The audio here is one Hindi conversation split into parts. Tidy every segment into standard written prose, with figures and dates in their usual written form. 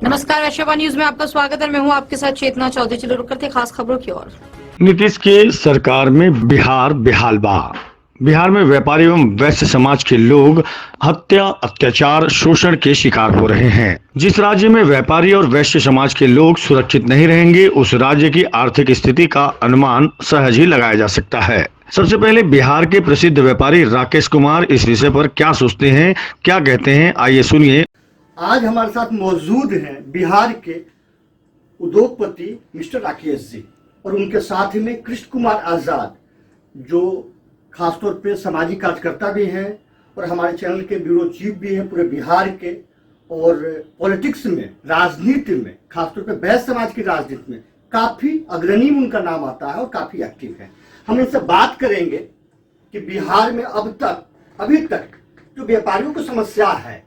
नमस्कार, वैश्यवा न्यूज में आपका स्वागत है। मैं हूं आपके साथ चेतना चौधरी। चलो रुक करते खास खबरों की ओर। नीतीश के सरकार में बिहार बेहाल बा। बिहार में व्यापारी एवं वैश्य समाज के लोग हत्या, अत्याचार, शोषण के शिकार हो रहे हैं। जिस राज्य में व्यापारी और वैश्य समाज के लोग सुरक्षित नहीं रहेंगे, उस राज्य की आर्थिक स्थिति का अनुमान सहज ही लगाया जा सकता है। सबसे पहले बिहार के प्रसिद्ध व्यापारी राकेश कुमार इस विषय पर क्या सोचते हैं, क्या कहते हैं, आइए सुनिए। आज हमारे साथ मौजूद हैं बिहार के उद्योगपति मिस्टर राकेश जी और उनके साथ में कृष्ण कुमार आजाद, जो खासतौर पे सामाजिक कार्यकर्ता भी हैं और हमारे चैनल के ब्यूरो चीफ भी हैं पूरे बिहार के। और पॉलिटिक्स में, राजनीति में, खासतौर पे वैश्य समाज की राजनीति में काफी अग्रणी उनका नाम आता है और काफी एक्टिव है। हम इनसे बात करेंगे कि बिहार में अभी तक जो व्यापारियों की समस्या है,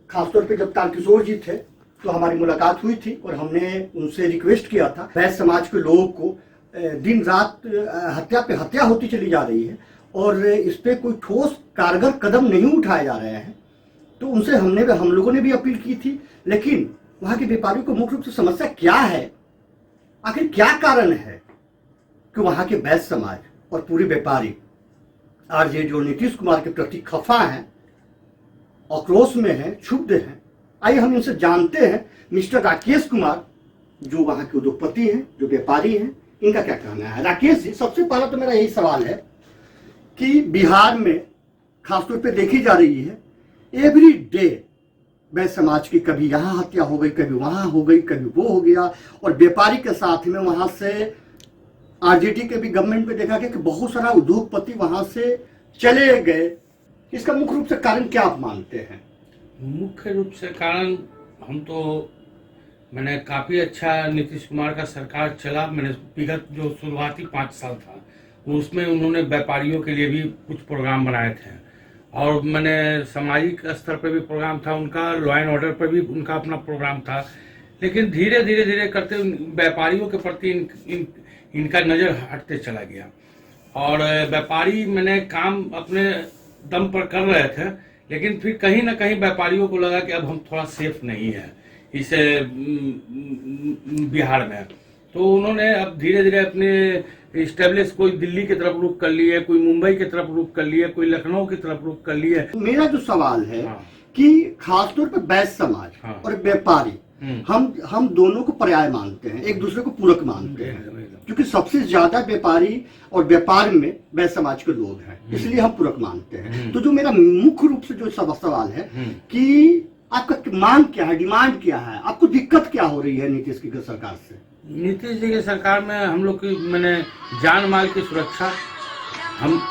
खासतौर पे जब तारकिशोर जी थे तो हमारी मुलाकात हुई थी और हमने उनसे रिक्वेस्ट किया था, वैश्य समाज के लोगों को दिन रात हत्या पे हत्या होती चली जा रही है और इस पे कोई ठोस कारगर कदम नहीं उठाए जा रहे हैं। तो उनसे हम लोगों ने भी अपील की थी, लेकिन वहाँ के व्यापारियों को मुख्य रूप से समस्या क्या है, आखिर क्या कारण है कि वहाँ के वैश्य समाज और पूरे व्यापारी आज ये जो नीतीश कुमार के प्रति खफा हैं, आक्रोश में हैं, क्षुब्ध हैं। आइए हम इनसे जानते हैं। मिस्टर राकेश कुमार जो वहाँ के उद्योगपति हैं, जो व्यापारी हैं, इनका क्या कहना है। राकेश जी, सबसे पहला तो मेरा यही सवाल है कि बिहार में खासतौर पे देखी जा रही है एवरी डे वैश्य समाज की कभी यहाँ हत्या हो गई, कभी वहाँ हो गई, कभी वो हो गया। और व्यापारी के साथ में वहाँ से आरजेडी के भी गवर्नमेंट में देखा गया कि बहुत सारा उद्योगपति वहाँ से चले गए। इसका मुख्य रूप से कारण क्या आप मानते हैं? मुख्य रूप से कारण मैंने काफ़ी अच्छा नीतीश कुमार का सरकार चला। मैंने विगत जो शुरुआती 5 साल था उसमें उन्होंने व्यापारियों के लिए भी कुछ प्रोग्राम बनाए थे और मैंने सामाजिक स्तर पर भी प्रोग्राम था उनका, लॉ एंड ऑर्डर पर भी उनका अपना प्रोग्राम था। लेकिन धीरे धीरे करते व्यापारियों के प्रति इनका नज़र हटते चला गया और व्यापारी मैंने काम अपने दम पर कर रहे थे, लेकिन फिर कहीं ना कहीं व्यापारियों को लगा कि अब हम थोड़ा सेफ नहीं है इस बिहार में। तो उन्होंने अब धीरे धीरे अपने इस्टेब्लिश, कोई दिल्ली की तरफ रुख कर लिए, कोई मुंबई की तरफ रुख कर लिए, कोई लखनऊ की तरफ रुख कर लिए। मेरा जो सवाल है कि खासतौर पर वैश्य समाज और व्यापारी, हम दोनों को पर्याय मानते हैं, एक दूसरे को पूरक मानते हैं, क्योंकि सबसे ज्यादा व्यापारी और व्यापार में वैश्य समाज के लोग हैं, इसलिए हम पूरक मानते हैं। तो जो मेरा मुख्य रूप से जो सवाल है कि आपका मांग क्या है, डिमांड क्या है, आपको दिक्कत क्या हो रही है नीतीश की सरकार से? नीतीश जी की सरकार में हम लोग की मैंने जान माल की सुरक्षा, हम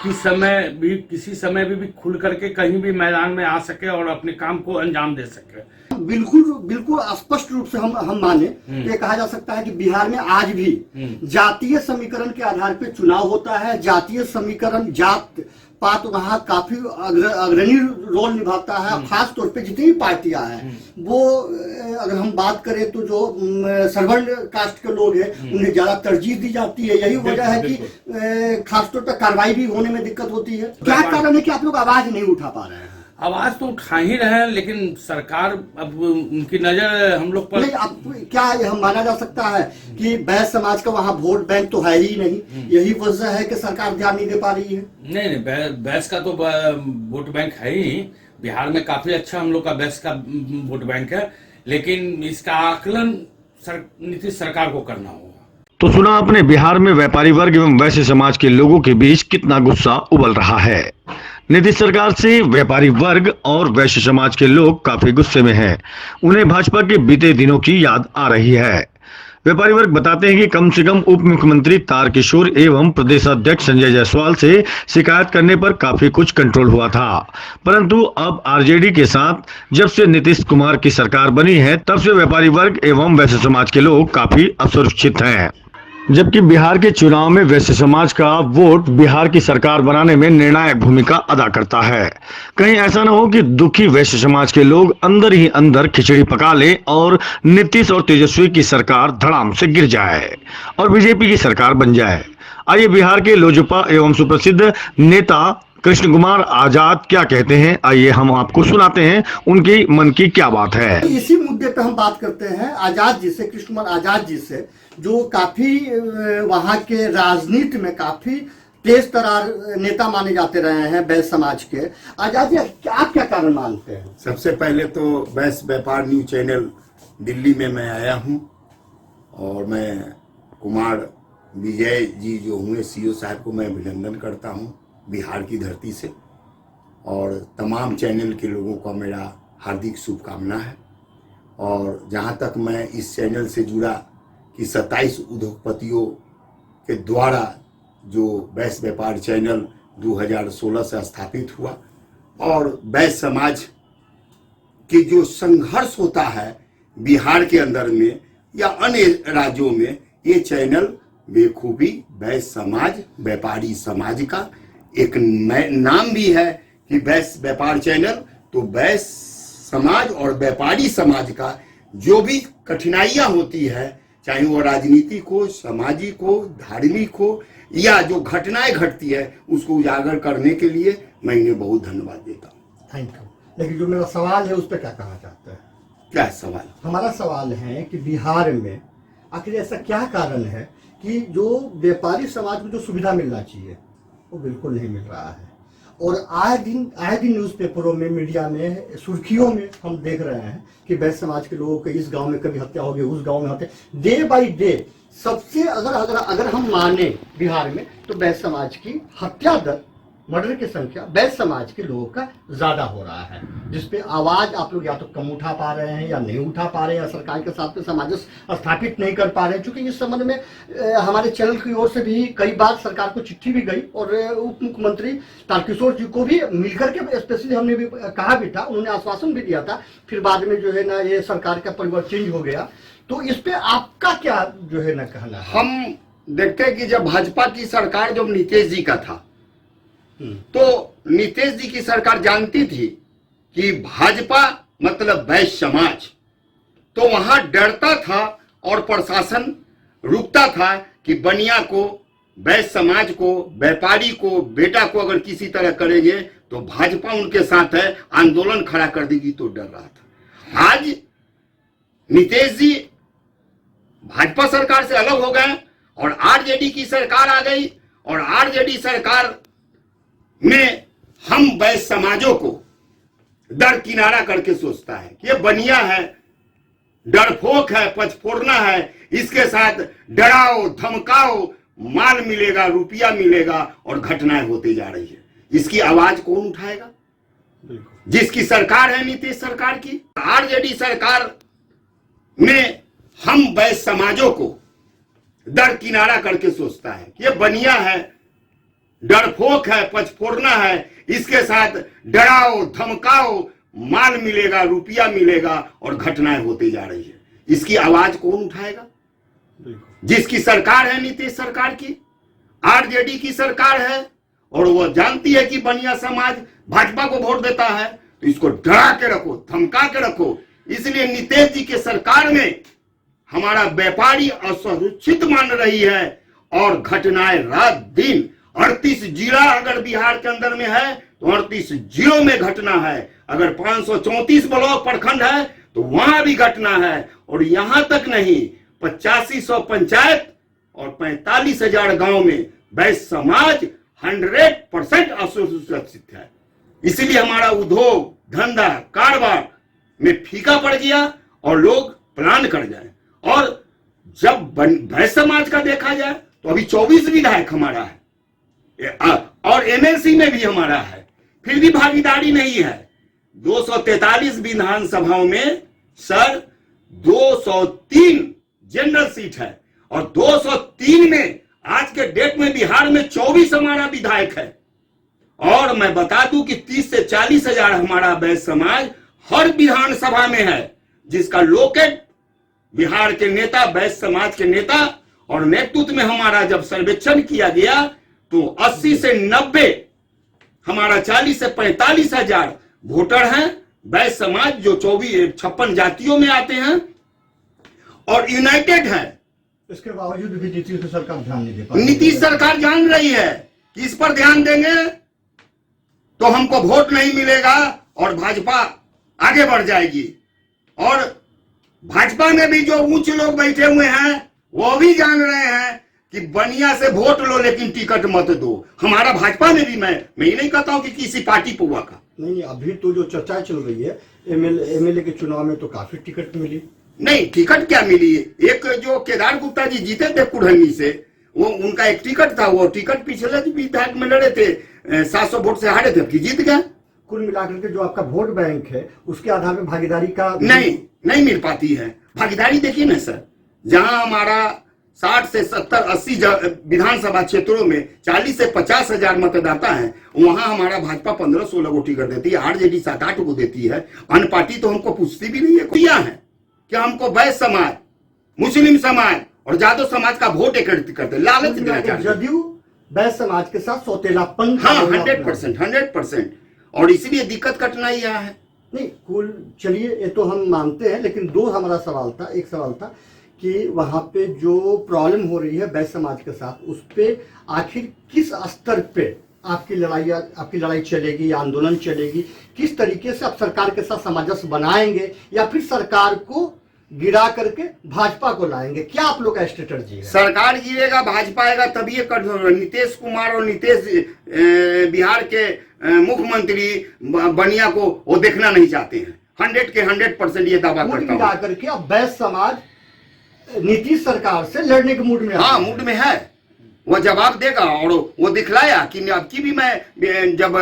किसी समय भी खुल करके कहीं भी मैदान में आ सके और अपने काम को अंजाम दे सके। बिल्कुल स्पष्ट रूप से हम माने तो ये कहा जा सकता है कि बिहार में आज भी जातीय समीकरण के आधार पर चुनाव होता है। जातीय समीकरण, जात पात वहाँ काफी अग्रणी रोल निभाता है। खास तौर पे जितनी पार्टियां हैं वो, अगर हम बात करें तो जो सर्वर्ण कास्ट के लोग हैं उन्हें ज्यादा तरजीह दी जाती है। यही वजह है कि खासतौर पर कार्रवाई भी होने में दिक्कत होती है। क्या कारण है कि आप लोग आवाज नहीं उठा पा रहे हैं? आवाज तो उठा ही रहे हैं, लेकिन सरकार अब उनकी नजर हम लोग पर। अब क्या हम माना जा सकता है कि वैश्य समाज का वहाँ वोट बैंक तो है ही नहीं, यही वजह है कि सरकार ध्यान नहीं दे पा रही है? नहीं, वैश्य का तो वोट बैंक है ही। बिहार में काफी अच्छा हम लोग का वैश्य का वोट बैंक है, लेकिन इसका आकलन नीतीश सरकार को करना होगा। तो सुना आपने, बिहार में व्यापारी वर्ग एवं वैश्य समाज के लोगों के बीच कितना गुस्सा उबल रहा है। नीतीश सरकार से व्यापारी वर्ग और वैश्य समाज के लोग काफी गुस्से में हैं। उन्हें भाजपा के बीते दिनों की याद आ रही है। व्यापारी वर्ग बताते हैं कि कम से कम उप मुख्यमंत्री तारकिशोर एवं प्रदेश अध्यक्ष संजय जायसवाल से शिकायत करने पर काफी कुछ कंट्रोल हुआ था, परंतु अब आरजेडी के साथ जब से नीतीश कुमार की सरकार बनी है, तब से व्यापारी वर्ग एवं वैश्य समाज के लोग काफी असुरक्षित हैं। जबकि बिहार के चुनाव में वैश्य समाज का वोट बिहार की सरकार बनाने में निर्णायक भूमिका अदा करता है। कहीं ऐसा न हो कि दुखी वैश्य समाज के लोग अंदर ही अंदर खिचड़ी पका ले और नीतीश और तेजस्वी की सरकार धड़ाम से गिर जाए और बीजेपी की सरकार बन जाए। आइए बिहार के लोजपा एवं सुप्रसिद्ध नेता कृष्ण कुमार आजाद क्या कहते हैं, आइए हम आपको सुनाते हैं उनकी मन की क्या बात है। इसी मुद्दे पे हम बात करते हैं आजाद जी से, कृष्ण कुमार आजाद जी से, जो काफी वहाँ के राजनीति में काफी तेज तरार नेता माने जाते रहे हैं वैश्य समाज के। आजाद जी, आप क्या कारण मानते हैं? सबसे पहले तो वैश्य व्यापार न्यूज चैनल दिल्ली में मैं आया हूं और मैं कुमार विजय जी जो हुए सीईओ साहब को मैं अभिनंदन करता हूं बिहार की धरती से, और तमाम चैनल के लोगों का मेरा हार्दिक शुभकामना है। और जहां तक मैं इस चैनल से जुड़ा कि 27 उद्योगपतियों के द्वारा जो वैश्य व्यापार चैनल 2016 से स्थापित हुआ, और वैश्य समाज के जो संघर्ष होता है बिहार के अंदर में या अन्य राज्यों में, ये चैनल बेखूबी वैश्य समाज व्यापारी समाज का एक नाम भी है कि वैश्य व्यापार चैनल। तो वैश्य समाज और व्यापारी समाज का जो भी कठिनाइयां होती है, चाहे वो राजनीतिक हो, सामाजिक हो, धार्मिक हो, या जो घटनाएं घटती है, उसको उजागर करने के लिए मैं इन्हें बहुत धन्यवाद देता हूँ। Thank you. लेकिन जो मेरा सवाल है उस पर क्या कहना चाहते हैं? क्या सवाल? हमारा सवाल है कि बिहार में आखिर ऐसा क्या कारण है कि जो व्यापारी समाज को जो सुविधा मिलना चाहिए वो बिल्कुल नहीं मिल रहा है, और आए दिन न्यूज़पेपरों में, मीडिया में, सुर्खियों में हम देख रहे हैं कि वैश्य समाज के लोगों के इस गांव में कभी हत्या हो गई, उस गांव में हत्या, डे बाय डे सबसे अगर हम माने बिहार में तो वैश्य समाज की हत्या दर, मर्डर की संख्या वैश्य समाज के लोगों का ज्यादा हो रहा है, जिसपे आवाज आप लोग या तो कम उठा पा रहे हैं या नहीं उठा पा रहे हैं, या सरकार के साथ में सामंजस्य स्थापित नहीं कर पा रहे हैं। क्योंकि इस संबंध में हमारे चैनल की ओर से भी कई बार सरकार को चिट्ठी भी गई, और उप मुख्यमंत्री तारकिशोर जी को भी मिलकर के स्पेशली हमने भी कहा भी था, उन्होंने आश्वासन भी दिया था। फिर बाद में जो है ना ये सरकार का परिवार चेंज हो गया। तो इस पे आपका क्या जो है ना कहना है? हम देखते हैं कि जब भाजपा की सरकार, जब नीतीश जी का था, तो नीतीश जी की सरकार जानती थी कि भाजपा मतलब वैश्य समाज, तो वहां डरता था और प्रशासन रुकता था कि बनिया को, वैश्य समाज को, व्यापारी को, बेटा को अगर किसी तरह करेंगे तो भाजपा उनके साथ है, आंदोलन खड़ा कर देगी, तो डर रहा था। आज नीतीश जी भाजपा सरकार से अलग हो गए और आरजेडी की सरकार आ गई, और आरजेडी सरकार में हम वैश्य समाजों को दरकिनारा करके सोचता है कि ये बनिया है, डरपोक है, पचफोड़ना है, इसके साथ डराओ धमकाओ, माल मिलेगा, रुपया मिलेगा, और घटनाएं होती जा रही है। इसकी आवाज कौन उठाएगा? जिसकी सरकार है नीतीश सरकार की, आरजेडी सरकार में हम वैश्य समाजों को दरकिनारा करके सोचता है कि ये बनिया है, डरपोक है, पचफोड़ना है, इसके साथ डराओ धमकाओ, माल मिलेगा, रुपया मिलेगा, और घटनाएं होती जा रही है। इसकी आवाज कौन उठाएगा? जिसकी सरकार है नीतीश सरकार की, आरजेडी की सरकार है, और वो जानती है कि बनिया समाज भाजपा को वोट देता है, तो इसको डरा के रखो, धमका के रखो। इसलिए नीतीश जी के सरकार में हमारा व्यापारी असुरक्षित मान रही है, और घटनाएं रात दिन 38 जिला अगर बिहार के अंदर में है तो 38 जिलों में घटना है। अगर 534 ब्लॉक प्रखंड है तो वहां भी घटना है, और यहां तक नहीं, 8500 पंचायत और 45,000 गांव में वैश्य समाज 100% असुरक्षित है। इसीलिए हमारा उद्योग धंधा कारोबार में फीका पड़ गया और लोग प्लान कर जाए। और जब वैश्य समाज का देखा जाए तो अभी 24 विधायक हमारा है, और एमएलसी में भी हमारा है, फिर भी भागीदारी नहीं है। 243 विधानसभाओं में सर 203 जनरल सीट है, और 203 में आज के डेट में बिहार में 24 हमारा विधायक है। और मैं बता दूं कि 30 से 40 हजार हमारा वैश्य समाज हर विधानसभा में है, जिसका लोकेट बिहार के नेता, वैश्य समाज के नेता और नेतृत्व में हमारा जब सर्वेक्षण किया गया तो 80 से 90 हमारा 40 से 45 हजार वोटर हैं वैश्य समाज, जो 56 जातियों में आते हैं और यूनाइटेड है। इसके बावजूद भी नीतीश सरकार ध्यान नहीं दे पा रही। नीतीश सरकार जान रही है कि इस पर ध्यान देंगे तो हमको वोट नहीं मिलेगा और भाजपा आगे बढ़ जाएगी। और भाजपा में भी जो उच्च लोग बैठे हुए हैं वो भी जान रहे हैं कि बनिया से वोट लो लेकिन टिकट मत दो। हमारा भाजपा में भी मैं ये नहीं कहता हूं कि किसी पार्टी पे हुआ का नहीं, अभी तो जो चर्चा चल रही है एमएलए के चुनाव में तो काफी टिकट मिली। नहीं, टिकट क्या मिली? एक जो केदार गुप्ता जी जीते थे कुढ़नी से, वो उनका एक टिकट था, वो टिकट पिछले विधायक में लड़े थे, 700 वोट से हारे थे, कि जीत गए। कुल मिलाकर के जो आपका वोट बैंक है उसके आधार पर भागीदारी का नहीं मिल पाती है भागीदारी। देखिए ना सर, जहां हमारा 60 से 70 80 विधानसभा क्षेत्रों में 40 से 50 हजार मतदाता है, वहां हमारा भाजपा 15-16 को टिकट देती है, आरजेडी 7-8 को देती है। अन्य पार्टी तो हमको पूछती भी नहीं है। किया है कि हमको वैश्य समाज, मुस्लिम समाज और यादव समाज का वोट एकत्रित करते, लालच देना चाहते। जदयू वैश्य समाज के साथ सौतेलापन, हाँ 100%। और इसलिए दिक्कत कठिनाई यहाँ है। नहीं, कुल चलिए ये तो हम मानते हैं, लेकिन दो हमारा सवाल था। एक सवाल था कि वहां पे जो प्रॉब्लम हो रही है वैश्य समाज के साथ, उस पे आखिर किस स्तर पे आपकी लड़ाई चलेगी या आंदोलन चलेगी? किस तरीके से आप सरकार के साथ सामंजस्य बनाएंगे या फिर सरकार को गिरा करके भाजपा को लाएंगे? क्या आप लोग का स्ट्रेटजी है? सरकार गिरेगा, भाजपा आएगा तभी ये कर। नीतीश कुमार और बिहार के मुख्यमंत्री बनिया को वो देखना नहीं चाहते हैं। 100% ये दावा करता हूं। करके अब वैश्य समाज नीतीश सरकार से लड़ने के मूड में, हाँ मूड में है। वो जवाब देगा और वो दिखलाया कि अब की भी मैं जब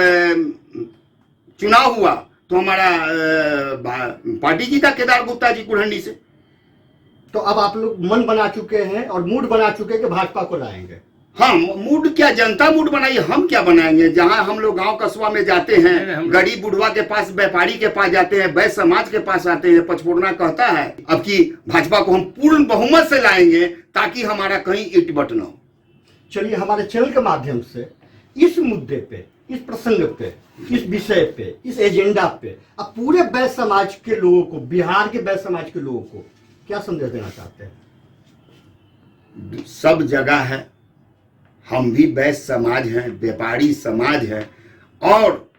चुनाव हुआ तो हमारा पार्टी जीता केदार गुप्ता जी कुढ़नी से। तो अब आप लोग मन बना चुके हैं और मूड बना चुके हैं कि भाजपा को लाएंगे? हाँ, मूड क्या जनता मूड बनाई, हम क्या बनाएंगे? जहां हम लोग गांव कस्बा में जाते हैं, गरीब बुढ़वा के पास, व्यापारी के पास जाते हैं, वैश्य समाज के पास आते हैं, पचफोड़ना कहता है अब की भाजपा को हम पूर्ण बहुमत से लाएंगे ताकि हमारा कहीं ईट बट न हो। चलिए, हमारे चैनल के माध्यम से इस मुद्दे पे, इस प्रसंग पे, इस विषय पे, इस एजेंडा पे अब पूरे वैश्य समाज के लोगों को, बिहार के वैश्य समाज के लोगों को क्या संदेश देना चाहते हैं? सब जगह है, हम भी वैश्य समाज हैं, व्यापारी समाज है, और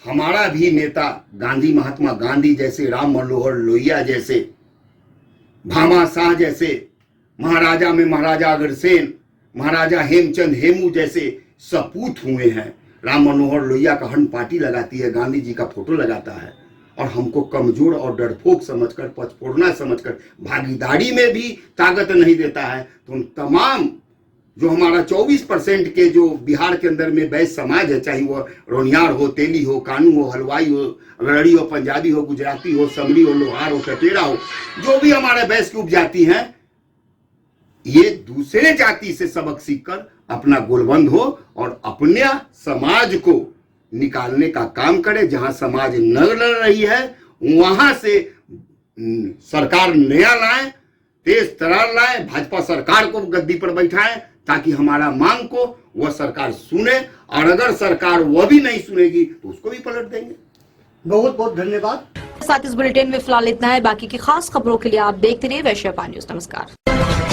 हमारा भी नेता गांधी, महात्मा गांधी जैसे, राम मनोहर लोहिया जैसे, भामा शाह जैसे, महाराजा में महाराजा अग्रसेन, महाराजा हेमचंद हेमू जैसे सपूत हुए हैं। राम मनोहर लोहिया का हन पार्टी लगाती है, गांधी जी का फोटो लगाता है, और हमको कमजोर और डरपोक समझकर, पचफोड़ना समझकर भागीदारी में भी ताकत नहीं देता है। तो उन तमाम जो हमारा 24% के जो बिहार के अंदर में वैश्य समाज है, चाहे वो रोनियार हो, तेली हो, कानू हो, हलवाई हो, अगड़ी हो, पंजाबी हो, गुजराती हो, समरी हो, लोहार हो, कटेरा हो, जो भी हमारे वैश्य की उपजाति हैं, ये दूसरे जाति से सबक सीखकर अपना गोलबंद हो और अपने समाज को निकालने का काम करे। जहां समाज न लड़ रही है वहां से सरकार नया लाए, तेज तरार लाए, भाजपा सरकार को गद्दी पर बैठाए ताकि हमारा मांग को वह सरकार सुने, और अगर सरकार वह भी नहीं सुनेगी तो उसको भी पलट देंगे। बहुत बहुत धन्यवाद। साथ इस बुलेटिन में फिलहाल इतना है। बाकी की खास खबरों के लिए आप देखते रहिए वैश्य न्यूज। नमस्कार।